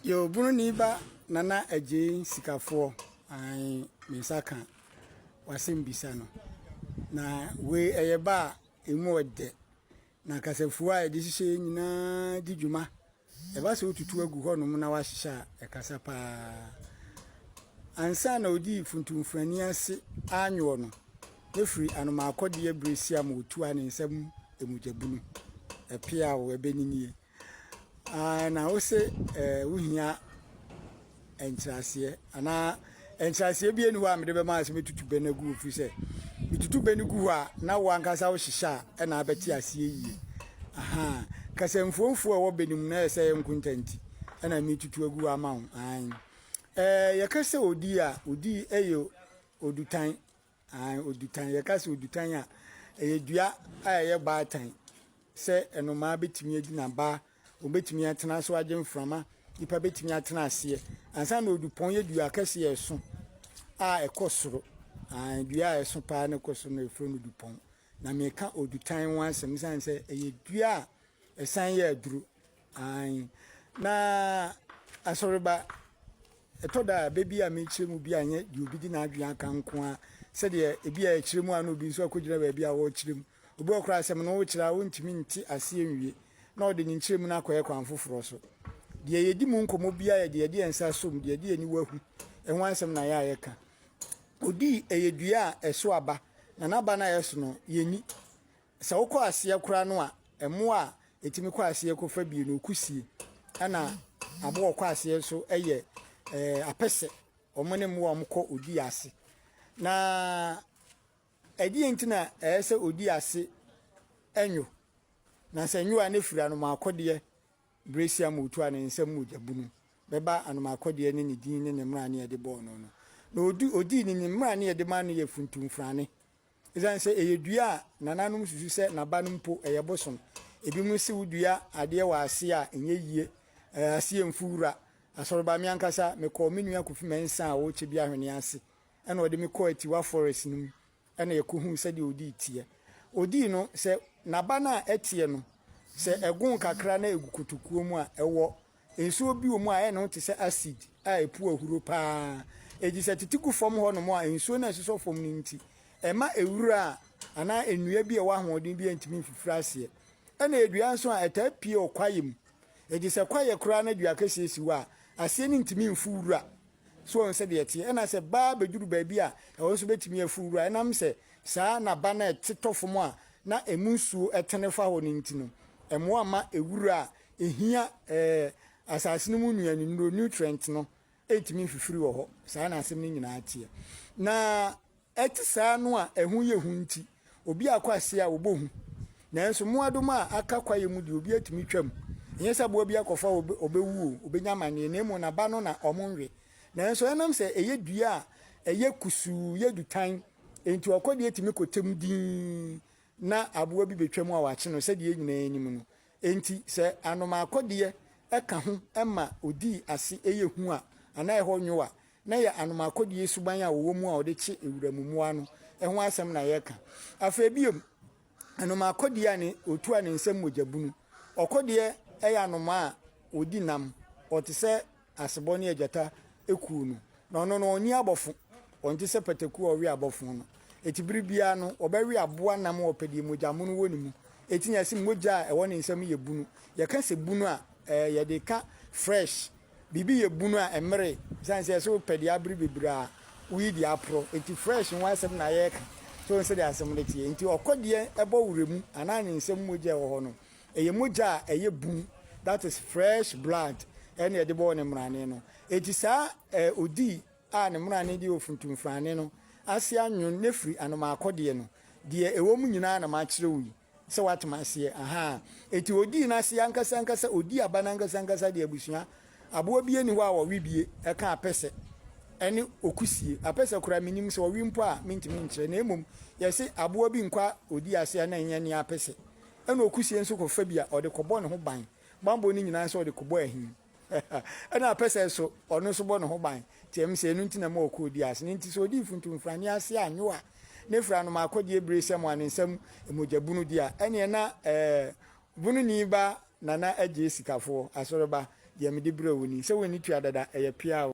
Yo bunu ni ba nana agye sikafo ai misaka wasem bisa no na we eye ba emu ode na kasafu a edi hye nyina di dwuma e ba se otutu agu ho no na wahyeha e kasa pa ansa na odi funtumfani ase anyo no efiri anoma akode bresi am otu a ne nsam emujabunu e pia wo ebenini na wo se wohia entrase ana entrase bi enu wa mede be ma se metutu benagu ofi se metutu benagu a na wo ankasa wo hyeha e na abeti ase yie aha kasemfomfo a wo benim na ese enkuntanti na metutu agu ama wo an yakase odi a odi eyo odutan odutan yakase odutan a eyedua a eye baatan se enoma betimi adi na ba obetimi atena so agye mframa ipa betimi atena ase ansa na odupon ye dua kase yeso a ekosoro dua yeso pa na ekosoro na efro no dupon na meka odutan wan asem san se eye dua esan ye aduru na asoreba etoda bebi a mechiremu bi anye di obi di na adwan kan ko a se de ebi a echiremu a no obi nso akogina ba bi a wo chiremu obi okra asem no wo chira wo ntimi nti ase enwie na odi ni nchiremu na akoye kwan foforo so de yedi mu nkomo bia ye de yedi ensa som de yedi ani wahu ehun asem na ya yeka odi eyedua a eso aba na naba na yeso no yeni se wokọ ase kura no a emo a etimi kọ ase ko fa bi no kusie ana abo kọ ase so eye apese omone mu omkọ odi ase na edi entina ese odi ase enyo na se nyu a firi anoma akode bresi am otu a ne nsam mujabunu beba anoma akode ne ne din ne mra ne de bo no no na odi ne mra ne de ma ne ye funtum frane izan se eyedua nananum susu se nabanum po eyebosom ebi mu se wudua ade wa ase a enye yie ase emfura asorba mi ankasa me ko menu akofi mensa a wo che bia hwene ase ena ode me ko atiwa forest num ena ye ko hu se de odi tie odi no se nabana etie no se egun kakra na egukutukuo mu a ewo enso bi wo mu a ene te se acid a epu ahuro pa eji se titiku fom ho no mu a enso na seso fom ni nti ema ewura ana enua bi e wa hoodin bi antimi fifira ase ena edua nso a etapie okwayem eji se kwaye kura na dua kasiesi wa ase ni ntimi mfuwura so on se de etie ena se ba beduru ba bi a ewo so betimi afuwura enam se saa na ba na etitofom a na emunsu etenefa ho ni ntino emo ama ewura ehia asase no mu nuani no nutrient no etimi fifiri wo ho saa na asem ni nyina atie na etisa no a ehu ye hu nti obi akwase a obohu na enso muadom a aka kwaye mu de obi atimi twam nyesa bo obi akofa obewu obenyamane na emu na ba no na omonwe na enso enam se eye dua a eye kusu ye dutan enti okode etimi kotem din na aboa bi betwam a wache no se de nyina enim no enti se anoma akode eka ho ema odi ase eye hu a ana eho nyowa na ya anoma akode suban a wo mu a ode che ewuramumua no eho asem na yeka afa biom anoma akode a ne otu a ne nsem mojabunu okode eya anoma a odi nam ote se asebo ne agata eku no na ono no oni abofo onte se pataku owe abofo no etibiri bia no obewe aboa nam opedi mojamu woni mu etinya sim moja e woni nsem ye bunu ye ka se bunu a ye de ka fresh bibi ye bunu a emre sanse so pedi abiri bibira wi di apro eti fresh nwa asem na ye ka so nse de asem de tie enti okode ebo wuremu anani nsem moja wo ho no eye moja eye bunu that is fresh blood ene de bo ne mrane no eti sa odi a ne mrane di ofuntum frane no ase anyon nefri anoma akode no de ewo mu nyina na ma kire wi se watma ase aha eti odi na ase ankasa odi abana ankasa de abusua abo bie ni wa wo wibie eka apese ene okusie apese kura minim se wo wimpo a mintimi nkire na emom yesi abo bi nkwa odi ase na nya ni apese ene okusie nso ko fa bia ode kobo ne ho ban bambo ni nyina se ode kobo ahin ena apese so ono so bo ne ho ban tiam se enu ntina ma okodi ase nti so odi funtum frani ase anyoa ne fra no makodi ebrese mo anensam emojabunu dia ene na bunu ni ba nana agye sikafo asoreba deɛ mede brɛ wo ni sɛ w'ani tua dada ɛyɛ pia